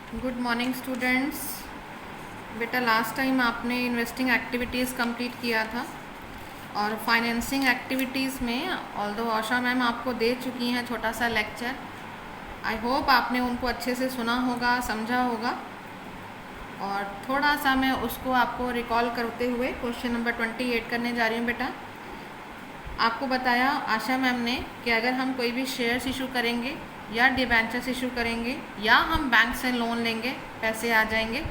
Good morning students. बेटा last time आपने investing activities complete किया था और फाइनेंसिंग एक्टिविटीज़ में ऑल्दो आशा मैम आपको दे चुकी हैं छोटा सा लेक्चर। आई होप आपने उनको अच्छे से सुना होगा, समझा होगा। और थोड़ा सा मैं उसको आपको रिकॉल करते हुए क्वेश्चन नंबर 28 करने जा रही हूँ। बेटा आपको बताया आशा मैम ने कि अगर हम कोई भी शेयर्स इशू करेंगे या डिबेंचर्स इशू करेंगे या हम बैंक से लोन लेंगे, पैसे आ जाएंगे।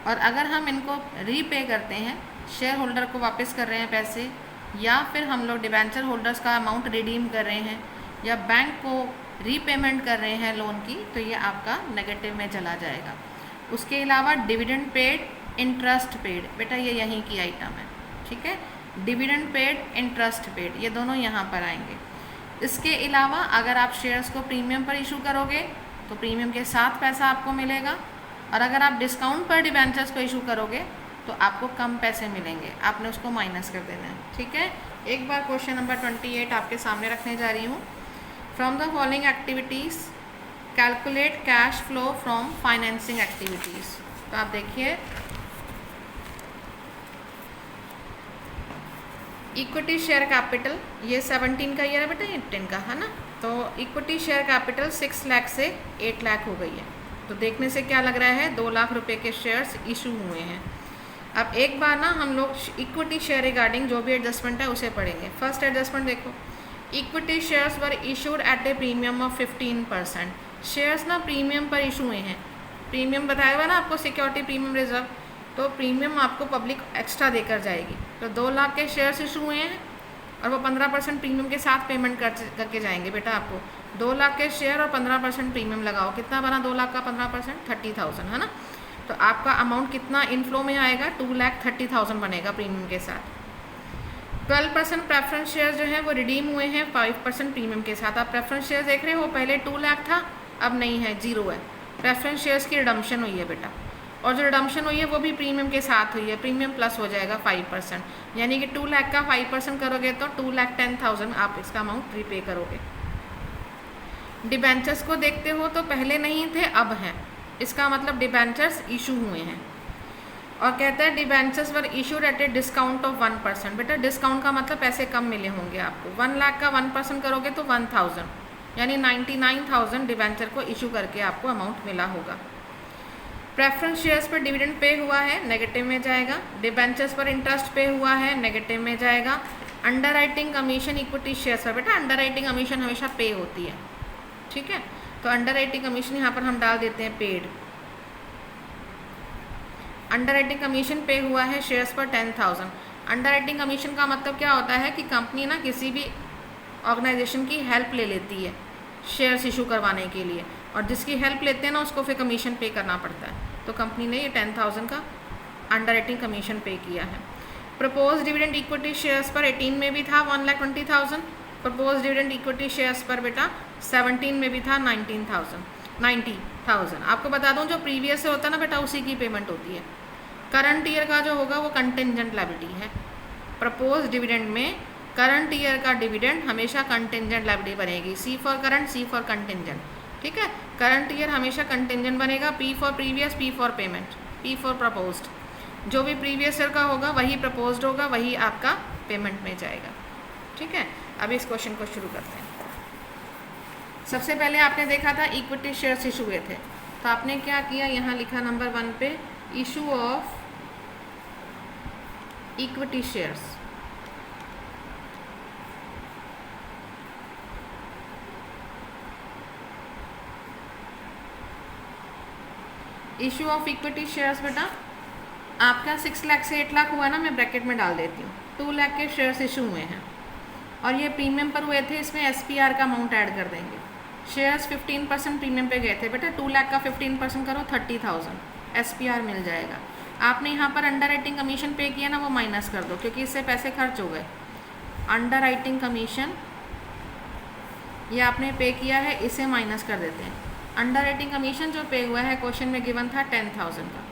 और अगर हम इनको रीपे करते हैं, शेयर होल्डर को वापस कर रहे हैं पैसे, या फिर हम लोग डिबेंचर होल्डर्स का अमाउंट रिडीम कर रहे हैं या बैंक को रीपेमेंट कर रहे हैं लोन की, तो ये आपका नेगेटिव में चला जाएगा। उसके अलावा डिविडेंड पेड, इंटरेस्ट पेड, बेटा ये यहीं की आइटम है, ठीक है। डिविडेंड पेड, इंटरेस्ट पेड, ये दोनों यहाँ पर आएंगे। इसके अलावा अगर आप शेयर्स को प्रीमियम पर इशू करोगे तो प्रीमियम के साथ पैसा आपको मिलेगा, और अगर आप डिस्काउंट पर डिबेंचर्स को इशू करोगे तो आपको कम पैसे मिलेंगे, आपने उसको माइनस कर देना है, ठीक है। एक बार क्वेश्चन नंबर 28 आपके सामने रखने जा रही हूँ। From the following activities calculate cash flow from financing activities. तो आप देखिए, इक्विटी शेयर कैपिटल ये 17 का ईयर है बेटा, 18 का है ना। तो इक्विटी शेयर कैपिटल 6 लाख से 8 लाख हो गई है। तो देखने से क्या लग रहा है, 2 लाख रुपए के शेयर्स इशू हुए हैं। अब एक बार ना हम लोग इक्विटी शेयर रिगार्डिंग जो भी एडजस्टमेंट है उसे पढ़ेंगे। फर्स्ट एडजस्टमेंट देखो, equity shares were issued at A premium of 15%। Shares ना प्रीमियम पर इशू हुए हैं। प्रीमियम बताया हुआ ना आपको, सिक्योरिटी प्रीमियम रिजर्व, तो प्रीमियम आपको पब्लिक एक्स्ट्रा देकर जाएगी। तो 2 लाख के शेयर्स इशू हुए हैं और वो 15% प्रीमियम के साथ पेमेंट करके जाएंगे। बेटा आपको 2 लाख के शेयर और 15% प्रीमियम लगाओ, कितना बना 2 लाख का 15%, 30,000 है ना। तो आपका अमाउंट कितना इनफ्लो में आएगा, 2,30,000 बनेगा प्रीमियम के साथ। 12% प्रेफरेंस शेयर जो है वो रिडीम हुए हैं 5% प्रीमियम के साथ। आप प्रेफरेंस शेयर देख रहे हो, पहले 2 लाख था, अब नहीं है, 0 है। प्रेफरेंस शेयर्स की रिडम्पशन हुई है बेटा, और जो रिडम्पशन हुई है वो भी प्रीमियम के साथ हुई है। प्रीमियम प्लस हो जाएगा 5%, यानी कि 2 लाख का 5% करोगे तो 2,10,000 आप इसका अमाउंट रीपे करोगे। डिबेंचर्स को देखते हो तो पहले नहीं थे, अब हैं, इसका मतलब डिबेंचर्स इशू हुए हैं। और कहता है debentures were issued at a discount of 1%। बेटा डिस्काउंट का मतलब पैसे कम मिले होंगे आपको। 1 लाख का 1% करोगे तो 1,000, यानी 99,000 डिबेंचर को इशू करके आपको अमाउंट मिला होगा। प्रेफरेंस शेयर्स पर डिविडेंड पे हुआ है, नेगेटिव में जाएगा। डिबेंचर्स पर इंटरेस्ट पे हुआ है, नेगेटिव में जाएगा। Under writing commission equity shares पर, बेटा अंडर राइटिंग कमीशन हमेशा पे होती है, ठीक है। तो अंडर राइटिंग कमीशन यहाँ पर हम डाल देते हैं पेड। अंडर राइटिंग कमीशन पे हुआ है शेयर्स पर 10,000। अंडर राइटिंग कमीशन का मतलब क्या होता है कि कंपनी ना किसी भी ऑर्गेनाइजेशन की हेल्प ले लेती है शेयर्स इशू करवाने के लिए, और जिसकी हेल्प लेते हैं ना उसको फिर कमीशन पे करना पड़ता है। तो कंपनी ने ये 10,000 का अंडर राइटिंग कमीशन पे किया है। प्रपोज डिविडेंड इक्विटी शेयर्स पर 18 में भी था 1,20,000। प्रपोज डिविडेंड इक्विटी शेयर्स पर बेटा 17 में भी था 90,000। आपको बता दूं जो प्रीवियस से होता है ना बेटा, उसी की पेमेंट होती है। करंट ईयर का जो होगा वो कंटिजेंट लायबिलिटी है। प्रपोज डिविडेंड में करंट ईयर का डिविडेंड हमेशा कंटिजेंट लायबिलिटी बनेगी। C for current, C for contingent, ठीक है। करंट ईयर हमेशा कंटिजेंट बनेगा। P for previous, P for payment, P for proposed. जो भी प्रीवियस ईयर का होगा वही प्रपोज्ड होगा, वही आपका पेमेंट में जाएगा, ठीक है। अभी इस क्वेश्चन को शुरू करते हैं। सबसे पहले आपने देखा था इक्विटी शेयर्स इशू हुए थे, तो आपने क्या किया, यहाँ लिखा नंबर 1 पे issue of equity shares. Issue of equity shares बेटा आपका 6 लाख से 8 लाख हुआ ना, मैं ब्रैकेट में डाल देती हूँ। 2 लाख के शेयर्स इशू हुए हैं और ये प्रीमियम पर हुए थे, इसमें SPR का अमाउंट ऐड कर देंगे। शेयर्स 15% प्रीमियम पे गए थे बेटा, 2 लाख का 15% करो 30,000 SPR मिल जाएगा। आपने यहाँ पर अंडर राइटिंग कमीशन पे किया ना, वो माइनस कर दो क्योंकि इससे पैसे खर्च हो गए। अंडर राइटिंग कमीशन ये आपने पे किया है, इसे माइनस कर देते हैं। अंडर राइटिंग कमीशन जो पे हुआ है क्वेश्चन में गिवन था 10,000 का,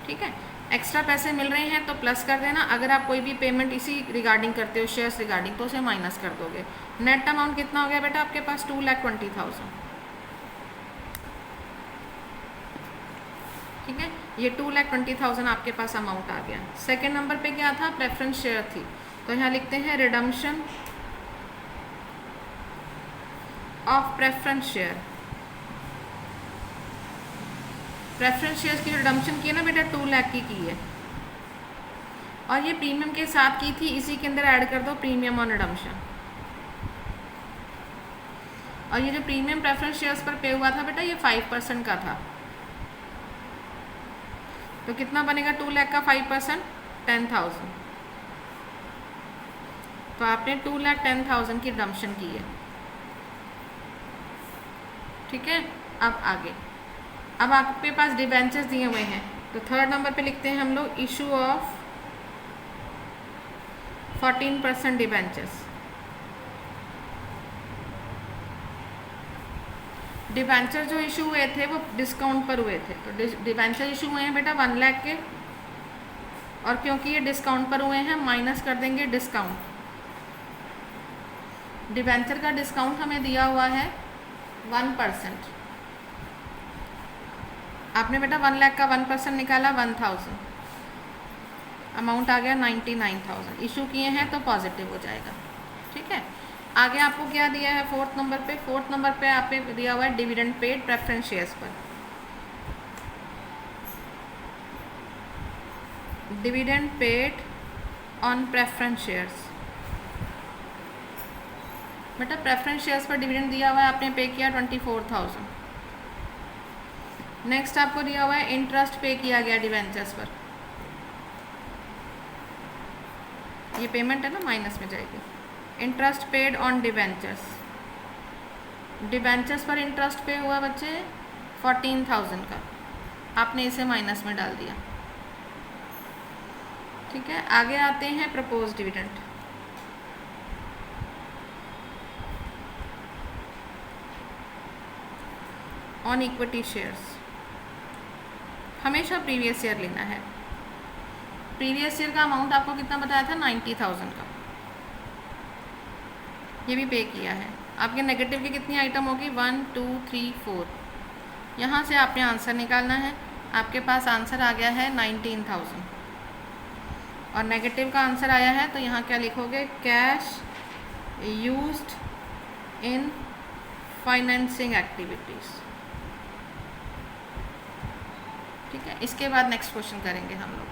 ठीक है। एक्स्ट्रा पैसे मिल रहे हैं तो प्लस कर देना। अगर आप कोई भी पेमेंट इसी रिगार्डिंग करते हो, शेयर्स रिगार्डिंग, तो उसे माइनस कर दोगे। नेट अमाउंट कितना हो गया बेटा आपके पास, 2,20,000। ठीक है, ये 2,20,000 आपके पास अमाउंट आ गया। सेकेंड नंबर पे क्या था, प्रेफरेंस शेयर थी, तो यहाँ लिखते हैं redemption of preference share. Preference share की रिडम्पशन की है ना बेटा 2 लाख की है, और ये प्रीमियम के साथ की थी, इसी के अंदर ऐड कर दो प्रीमियम ऑन रिडम्पशन। और ये जो प्रीमियम प्रेफरेंस शेयर्स पर पे हुआ था बेटा ये 5% का था, तो कितना बनेगा 2 लाख का 5%, 10,000। तो आपने 2,10,000 की रिडम्पशन की है। ठीक है, अब आगे, अब आपके पास डिबेंचर्स दिए हुए हैं, तो थर्ड नंबर पे लिखते हैं हम लोग इशू ऑफ 14% डिबेंचर्स। डिबेंचर जो इशू हुए थे वो डिस्काउंट पर हुए थे, तो डिबेंचर इशू हुए हैं बेटा 1 लाख के, और क्योंकि ये डिस्काउंट पर हुए हैं माइनस कर देंगे डिस्काउंट। डिबेंचर का डिस्काउंट हमें दिया हुआ है 1%। आपने बेटा 1 लाख का 1% निकाला 1,000, अमाउंट आ गया 99,000। इशू किए हैं तो पॉजिटिव हो जाएगा। ठीक है, आगे आपको क्या दिया है फोर्थ नंबर पे, फोर्थ नंबर पे आपने दिया हुआ है डिविडेंड पेड प्रेफरेंस शेयर्स पर। Dividend paid on preference shares, बेटा प्रेफरेंस शेयर्स पर डिविडेंड दिया हुआ है, आपने पे किया 24,000। नेक्स्ट आपको दिया हुआ है इंटरेस्ट पे किया गया डिवेंचर्स पर, ये पेमेंट है ना माइनस में जाएगी। Interest paid on debentures, debentures पर इंटरेस्ट पे हुआ बच्चे 14,000 का, आपने इसे माइनस में डाल दिया। ठीक है, आगे आते हैं propose dividend. On equity shares हमेशा प्रीवियस ईयर लेना है। प्रीवियस ईयर का अमाउंट आपको कितना बताया था 90,000 का, ये भी पे किया है। आपके नेगेटिव की कितनी आइटम होगी 1 2 3 4, यहाँ से आपने आंसर निकालना है। आपके पास आंसर आ गया है 19,000, और नेगेटिव का आंसर आया है, तो यहाँ क्या लिखोगे, cash used in financing activities. ठीक है, इसके बाद नेक्स्ट क्वेश्चन करेंगे हम लोग।